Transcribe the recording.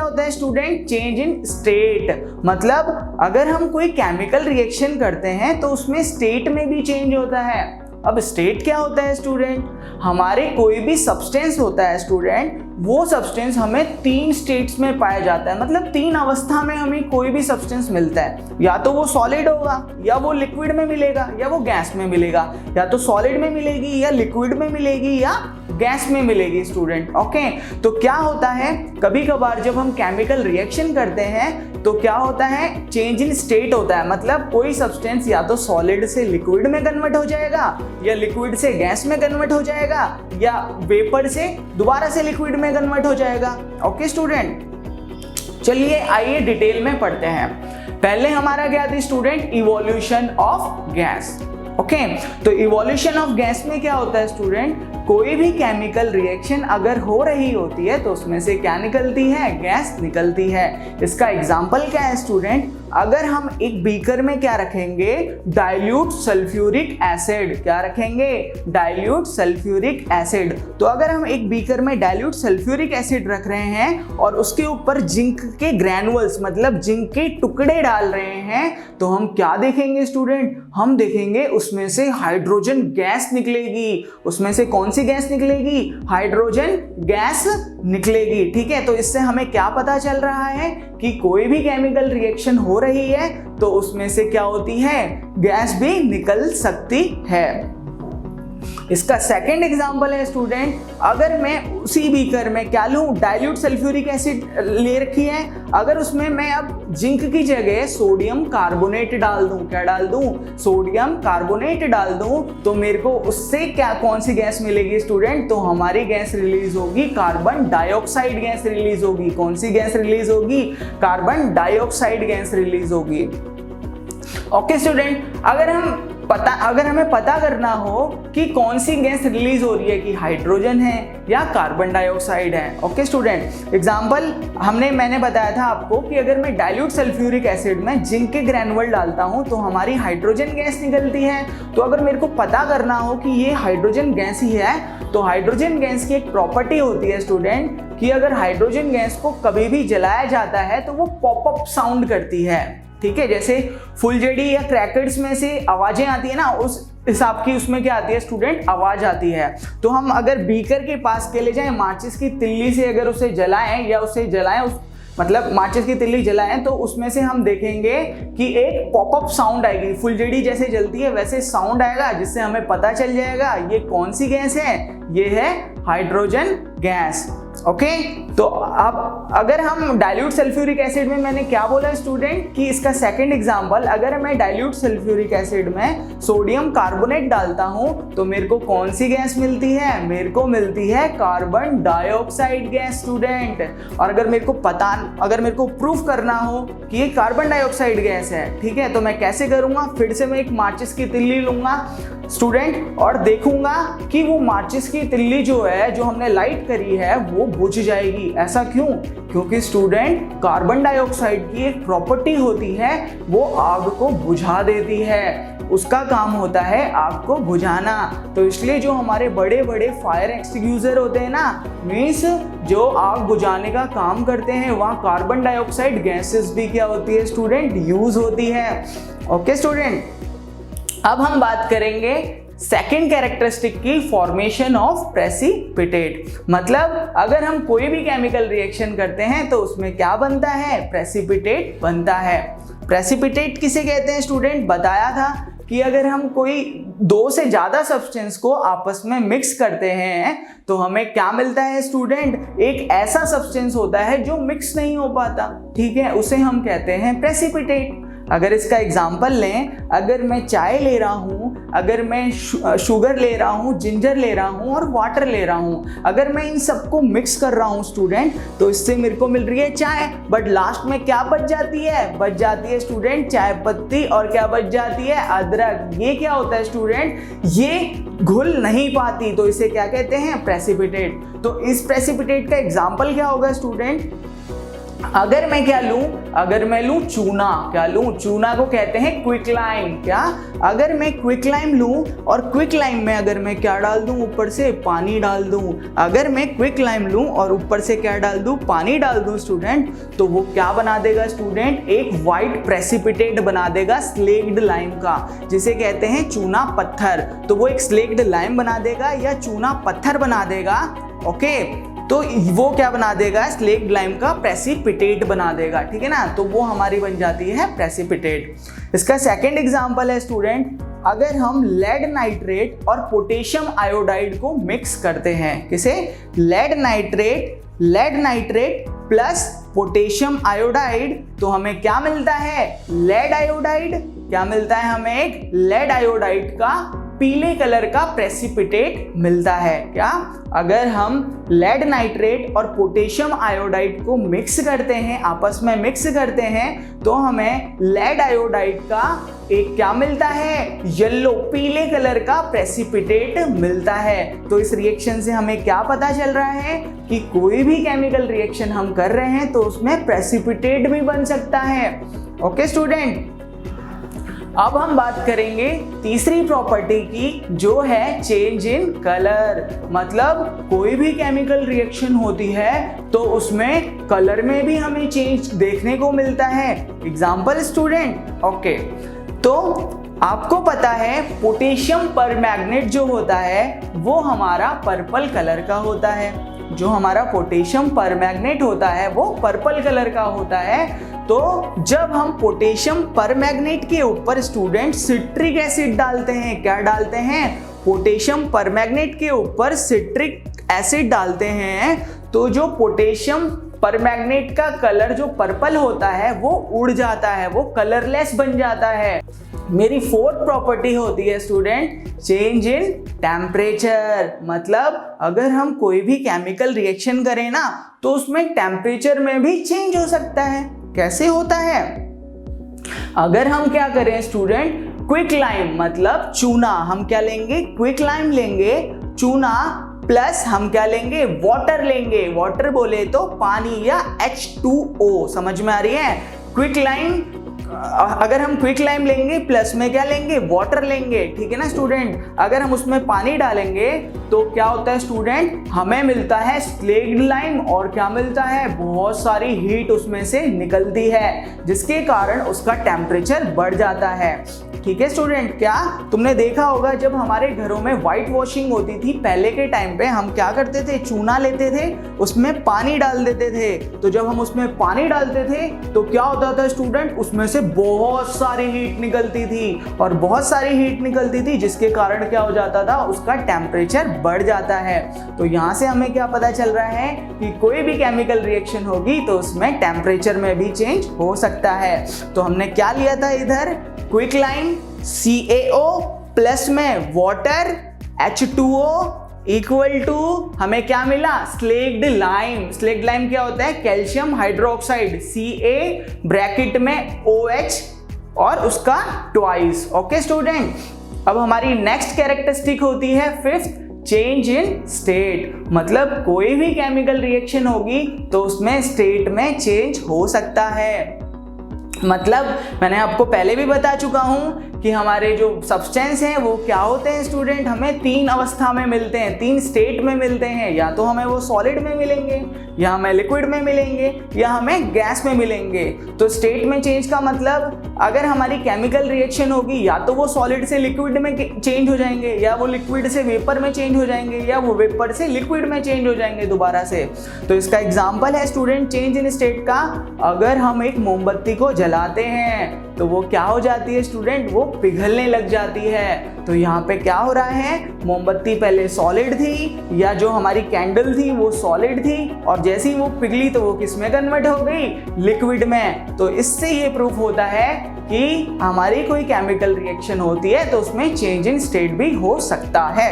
क्या होता है स्टूडेंट? Change in state. मतलब अगर हम कोई केमिकल रिएक्शन करते हैं तो उसमें स्टेट में भी चेंज होता है। अब स्टेट क्या होता है स्टूडेंट? हमारे कोई भी सब्सटेंस होता है स्टूडेंट, वो सब्सटेंस हमें 3 स्टेट्स में पाया जाता है। मतलब 3 अवस्था में हमें कोई भी सब्सटेंस मिलता है, या तो वो सॉलिड होगा, या वो लिक्विड में मिलेगा, या वो गैस में मिलेगा। या तो सॉलिड में मिलेगी, या लिक्विड में मिलेगी, या गैस में मिलेगी स्टूडेंट। ओके, तो क्या होता है, कभी कभार जब हम केमिकल रिएक्शन करते हैं तो क्या होता है? चेंज इन स्टेट होता है। मतलब कोई सब्सटेंस या तो सॉलिड से लिक्विड में कन्वर्ट हो जाएगा, या लिक्विड से गैस में कन्वर्ट हो जाएगा, या वेपर से दोबारा से लिक्विड में कन्वर्ट हो जाएगा। ओके स्टूडेंट, चलिए आइए डिटेल में पढ़ते हैं। पहले हमारा क्या थी student? Evolution of gas. Okay, तो इवोल्यूशन ऑफ गैस में क्या होता है स्टूडेंट? कोई भी केमिकल रिएक्शन अगर हो रही होती है तो उसमें से क्या निकलती है? गैस निकलती है। इसका एग्जांपल क्या है स्टूडेंट? अगर हम एक बीकर में क्या रखेंगे? Dilute sulphuric acid. क्या रखेंगे? Dilute sulphuric acid. तो अगर हम एक बीकर में डाइल्यूट सल्फ्यूरिक एसिड रख रहे हैं और उसके ऊपर जिंक के ग्रैनुअल्स मतलब जिंक के टुकड़े डाल रहे हैं, तो हम क्या देखेंगे स्टूडेंट? हम देखेंगे उसमें से हाइड्रोजन गैस निकलेगी। उसमें से कौन सी गैस निकलेगी? हाइड्रोजन गैस निकलेगी। ठीक है, तो इससे हमें क्या पता चल रहा है कि कोई भी केमिकल रिएक्शन हो रही है तो उसमें से क्या होती है? गैस भी निकल सकती है। इसका सेकंड एग्जांपल है स्टूडेंट, अगर मैं उसी बीकर में क्या लूं? डाइल्यूट सल्फ्यूरिक एसिड ले रखी है, अगर उसमें मैं अब जिंक की जगह सोडियम कार्बोनेट डाल दूं, क्या डाल दूं? सोडियम कार्बोनेट डाल दूं, तो मेरे को उससे क्या कौन सी गैस मिलेगी स्टूडेंट? तो हमारी गैस रिलीज होगी, कार्बन डाइऑक्साइड गैस रिलीज होगी। कौन सी गैस रिलीज होगी? कार्बन डाइऑक्साइड गैस रिलीज होगी। ओके स्टूडेंट, अगर हमें पता करना हो कि कौन सी गैस रिलीज हो रही है, कि हाइड्रोजन है या कार्बन डाइऑक्साइड है। ओके स्टूडेंट, एग्जांपल मैंने बताया था आपको कि अगर मैं डाइल्यूट सल्फ्यूरिक एसिड में जिंक के ग्रैनुअल डालता हूं तो हमारी हाइड्रोजन गैस निकलती है। तो अगर मेरे को पता करना हो कि ये हाइड्रोजन गैस ही है, तो हाइड्रोजन गैस की एक प्रॉपर्टी होती है स्टूडेंट कि अगर हाइड्रोजन गैस को कभी भी जलाया जाता है तो वो पॉपअप साउंड करती है। ठीक है, जैसे फुलझड़ी या क्रैकर्स में से आवाजें आती है ना, उस हिसाब की उसमें क्या आती है स्टूडेंट? आवाज आती है। तो हम अगर बीकर के पास के ले जाएं, माचिस की तिल्ली से अगर उसे जलाएं या उसे जलाएं मतलब माचिस की तिल्ली जलाएं, तो उसमें से हम देखेंगे कि एक पॉपअप साउंड आएगी। फुलझड़ी जैसे जलती है वैसे साउंड आएगा, जिससे हमें पता चल जाएगा ये कौन सी गैस है? ये है हाइड्रोजन गैस। ओके, तो अब अगर हम डाइल्यूट सल्फ्यूरिक एसिड में, मैंने क्या बोला स्टूडेंट कि इसका सेकंड एग्जांपल, अगर मैं डाइल्यूट सल्फ्यूरिक एसिड में सोडियम कार्बोनेट डालता हूं तो मेरे को कौन सी गैस मिलती है? मेरे को मिलती है कार्बन डाइऑक्साइड गैस स्टूडेंट। और अगर मेरे को प्रूफ करना हो कि ये कार्बन डाइऑक्साइड गैस है, ठीक है, तो मैं कैसे करूंगा? फिर से मैं एक माचिस की तिल्ली लूंगा स्टूडेंट और देखूंगा कि वो माचिस की तिल्ली जो है, जो हमने लाइट करी है, वो बुझ जाएगी। ऐसा क्यों? क्योंकि स्टूडेंट कार्बन डाइऑक्साइड की एक प्रॉपर्टी होती है, वो आग को बुझा देती है। उसका काम होता है आग को बुझाना। तो इसलिए जो हमारे बड़े बड़े फायर एक्सटिंग्विशर होते हैं ना, मीन्स जो आग बुझाने का काम करते हैं, वहाँ कार्बन डाइऑक्साइड गैसेस भी क्या होती है स्टूडेंट? यूज होती है। ओके स्टूडेंट, अब हम बात करेंगे सेकेंड कैरेक्टरिस्टिक की, फॉर्मेशन ऑफ प्रेसिपिटेट। मतलब अगर हम कोई भी केमिकल रिएक्शन करते हैं तो उसमें क्या बनता है? प्रेसिपिटेट बनता है। प्रेसिपिटेट किसे कहते हैं स्टूडेंट? बताया था कि अगर हम कोई 2 से ज्यादा सब्सटेंस को आपस में मिक्स करते हैं तो हमें क्या मिलता है स्टूडेंट? एक ऐसा सब्सटेंस होता है जो मिक्स नहीं हो पाता, ठीक है, उसे हम कहते हैं प्रेसिपिटेट। अगर इसका एग्जाम्पल लें, अगर मैं चाय ले रहा हूँ, अगर मैं शुगर ले रहा हूँ, जिंजर ले रहा हूँ और वाटर ले रहा हूँ, अगर मैं इन सबको मिक्स कर रहा हूँ स्टूडेंट, तो इससे मेरे को मिल रही है चाय। बट लास्ट में क्या बच जाती है? बच जाती है स्टूडेंट चाय पत्ती, और क्या बच जाती है? अदरक। ये क्या होता है स्टूडेंट? ये घुल नहीं पाती, तो इसे क्या कहते हैं? प्रेसिपिटेट। तो इस प्रेसिपिटेट का एग्जाम्पल क्या होगा स्टूडेंट? अगर मैं क्या लूं, अगर मैं लूं चूना, क्या लूं, चूना को कहते हैं क्विकलाइम। क्या, अगर मैं क्विकलाइम लूं और क्विकलाइम में अगर मैं क्या डाल दूं, ऊपर से पानी डाल दूं, अगर मैं क्विकलाइम लूं और ऊपर से क्या डाल दूं, पानी डाल दूं स्टूडेंट, तो वो क्या बना देगा स्टूडेंट, एक वाइट प्रेसिपिटेट बना देगा स्लेक्ड लाइम का, जिसे कहते हैं चूना पत्थर। तो वो एक स्लेक्ड लाइम बना देगा या चूना पत्थर बना देगा। ओके, तो वो क्या बना देगा, स्लेक्ड लाइम का प्रेसिपिटेट बना देगा। ठीक है ना, तो वो हमारी बन जाती है प्रेसिपिटेट। इसका सेकंड एग्जांपल है स्टूडेंट, अगर हम लेड नाइट्रेट और पोटेशियम आयोडाइड को मिक्स करते हैं, किसे, lead nitrate plus potassium iodide, तो हमें क्या मिलता है, लेड आयोडाइड। क्या मिलता है हमें, एक लेड आयोडाइड का पीले कलर का प्रेसिपिटेट मिलता है। क्या, अगर हम लेड नाइट्रेट और पोटेशियम आयोडाइड को मिक्स करते हैं, आपस में मिक्स करते हैं, तो हमें लेड आयोडाइड का एक क्या मिलता है, येलो पीले कलर का प्रेसिपिटेट मिलता है। तो इस रिएक्शन से हमें क्या पता चल रहा है कि कोई भी केमिकल रिएक्शन हम कर रहे हैं तो उसमें प्रेसिपिटेट भी बन सकता है। ओके स्टूडेंट, अब हम बात करेंगे तीसरी प्रॉपर्टी की, जो है चेंज इन कलर। मतलब कोई भी केमिकल रिएक्शन होती है तो उसमें कलर में भी हमें चेंज देखने को मिलता है। एग्जाम्पल स्टूडेंट, ओके, तो आपको पता है पोटेशियम परमैंगनेट जो होता है वो हमारा पर्पल कलर का होता है। जो हमारा पोटेशियम परमैंगनेट होता है वो पर्पल कलर का होता है। तो जब हम पोटेशियम परमैंगनेट के ऊपर स्टूडेंट सिट्रिक एसिड डालते हैं, क्या डालते हैं, पोटेशियम परमैंगनेट के ऊपर सिट्रिक एसिड डालते हैं, तो जो पोटेशियम परमैंगनेट का कलर जो पर्पल होता है वो उड़ जाता है, वो कलरलेस बन जाता है। मेरी फोर्थ प्रॉपर्टी होती है स्टूडेंट चेंज इन टेम्परेचर। मतलब अगर हम कोई भी केमिकल रिएक्शन करें ना तो उसमें टेम्परेचर में भी चेंज हो सकता है। कैसे होता है, अगर हम क्या करें स्टूडेंट, क्विकलाइम मतलब चूना, हम क्या लेंगे, क्विकलाइम लेंगे, चूना प्लस हम क्या लेंगे, वाटर लेंगे। वाटर बोले तो पानी या H2O, समझ में आ रही है। क्विकलाइम, अगर हम क्विकलाइम लेंगे प्लस में क्या लेंगे, वाटर लेंगे। ठीक है ना स्टूडेंट, अगर हम उसमें पानी डालेंगे तो क्या होता है स्टूडेंट, हमें मिलता है स्लेक्ड लाइम और क्या मिलता है, बहुत सारी हीट उसमें से निकलती है, जिसके कारण उसका टेम्परेचर बढ़ जाता है। ठीक है स्टूडेंट, क्या तुमने देखा होगा जब हमारे घरों में व्हाइट वॉशिंग होती थी पहले के टाइम पे, हम क्या करते थे, चूना लेते थे, उसमें पानी डाल देते थे। तो जब हम उसमें पानी डालते थे तो क्या होता था स्टूडेंट, उसमें से बहुत सारी हीट निकलती थी और बहुत सारी हीट निकलती थी, जिसके कारण क्या हो जाता था, उसका टेम्परेचर बढ़ जाता है। तो यहाँ से हमें क्या पता चल रहा है कि कोई भी केमिकल रिएक्शन होगी तो उसमें टेम्परेचर में भी चेंज हो सकता है। तो हमने क्या लिया था इधर, क्विकलाइम CaO प्लस में वाटर H2O इक्वल टू हमें क्या मिला, स्लेक्ड लाइम। स्लेक्ड लाइम क्या होता है, कैल्शियम हाइड्रोक्साइड Ca ब्रैकेट में OH और उसका ट्वाइस। ओके स्टूडेंट, अब हमारी नेक्स्ट कैरेक्टरिस्टिक होती है फिफ्थ, चेंज इन स्टेट। मतलब कोई भी केमिकल रिएक्शन होगी तो उसमें स्टेट में चेंज हो सकता है। मतलब मैंने आपको पहले भी बता चुका हूं कि हमारे जो सब्सटेंस हैं वो क्या होते हैं स्टूडेंट, हमें तीन अवस्था में मिलते हैं, तीन स्टेट में मिलते हैं। या तो हमें वो सॉलिड में मिलेंगे, या हमें लिक्विड में मिलेंगे, या हमें गैस में मिलेंगे। तो स्टेट में चेंज का मतलब अगर हमारी केमिकल रिएक्शन होगी या तो वो सॉलिड से लिक्विड में चेंज हो जाएंगे, या वो लिक्विड से वेपर में चेंज हो जाएंगे, या वो वेपर से लिक्विड में चेंज हो जाएंगे दोबारा से। तो इसका एग्जाम्पल है स्टूडेंट चेंज इन स्टेट का, अगर हम एक मोमबत्ती को जलाते हैं तो वो क्या हो जाती है स्टूडेंट, वो पिघलने लग जाती है। तो यहाँ पे क्या हो रहा है, मोमबत्ती पहले सॉलिड थी, या जो हमारी कैंडल थी वो सॉलिड थी, और जैसे ही वो पिघली तो वो किस में कन्वर्ट हो गई, लिक्विड में। तो इससे ये प्रूफ होता है कि हमारी कोई केमिकल रिएक्शन होती है तो उसमें चेंज इन स्टेट भी हो सकता है।